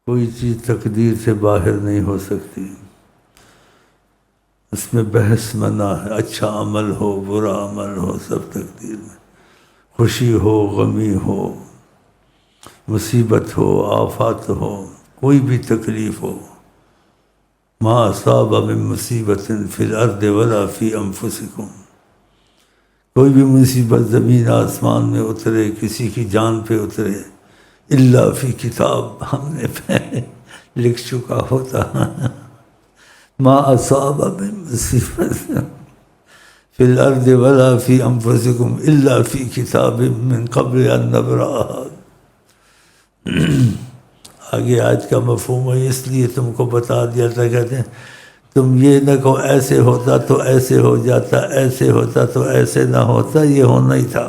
کوئی چیز تقدیر سے باہر نہیں ہو سکتی، اس میں بحث منع ہے۔ اچھا عمل ہو برا عمل ہو سب تقدیر میں، خوشی ہو غمی ہو، مصیبت ہو آفات ہو، کوئی بھی تکلیف ہو، ما اصاب من مصیبت فی الارض ولا فی انفسکم، کوئی بھی مصیبت زمین آسمان میں اترے، کسی کی جان پہ اترے، الا فی کتاب، ہم نے پہلے لکھ چکا ہوتا، ما اصاب من مصیبت فی الارض ولا فی انفسکم الا فی کتاب من قبل ان نبرأها۔ آگے آج کا مفہوم ہے، اس لیے تم کو بتا دیا تھا، کہتے ہیں تم یہ نہ کہو ایسے ہوتا تو ایسے ہو جاتا، ایسے ہوتا تو ایسے نہ ہوتا، یہ ہونا ہی تھا،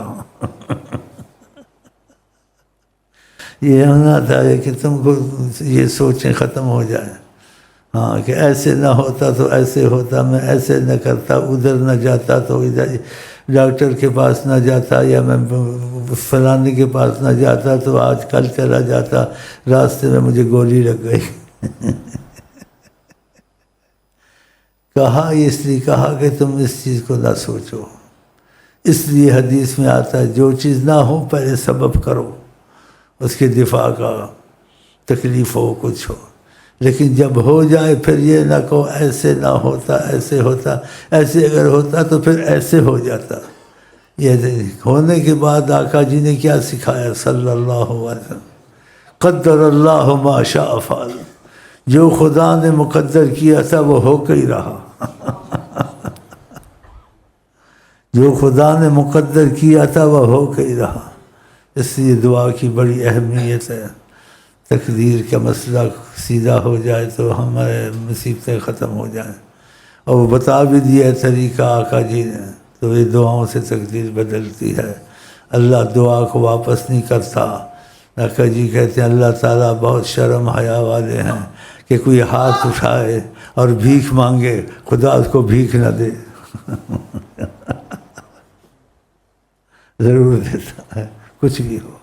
یہ ہونا تھا کہ تم کو یہ سوچیں ختم ہو جائیں، ہاں کہ ایسے نہ ہوتا تو ایسے ہوتا، میں ایسے نہ کرتا، ادھر نہ جاتا تو ادھر، ڈاکٹر کے پاس نہ جاتا، یا میں فلانے کے پاس نہ جاتا تو آج کل چلا جاتا، راستے میں مجھے گولی لگ گئی۔ کہا اس لیے کہا کہ تم اس چیز کو نہ سوچو، اس لیے حدیث میں آتا ہے جو چیز نہ ہو پہلے سبب کرو اس کے دفاع کا، تکلیف ہو کچھ ہو، لیکن جب ہو جائے پھر یہ نہ کہو ایسے نہ ہوتا، ایسے ہوتا، ایسے اگر ہوتا تو پھر ایسے ہو جاتا۔ یہ ہونے کے بعد آقا جی نے کیا سکھایا صلی اللہ علیہ وسلم، قدر اللہ ما شاء فعل، جو خدا نے مقدر کیا تھا وہ ہو کے ہی رہا، جو خدا نے مقدر کیا تھا وہ ہو کے ہی رہا۔ اس لیے دعا کی بڑی اہمیت ہے، تقدیر کا مسئلہ سیدھا ہو جائے تو ہمارے مصیبتیں ختم ہو جائیں، اور وہ بتا بھی دیا طریقہ آقا جی نے، تو یہ دعاؤں سے تقدیر بدلتی ہے۔ اللہ دعا کو واپس نہیں کرتا۔ آقا جی کہتے ہیں اللہ تعالیٰ بہت شرم حیا والے ہیں کہ کوئی ہاتھ اٹھائے اور بھیک مانگے، خدا اس کو بھیک نہ دے، ضرور دیتا ہے، کچھ بھی ہو۔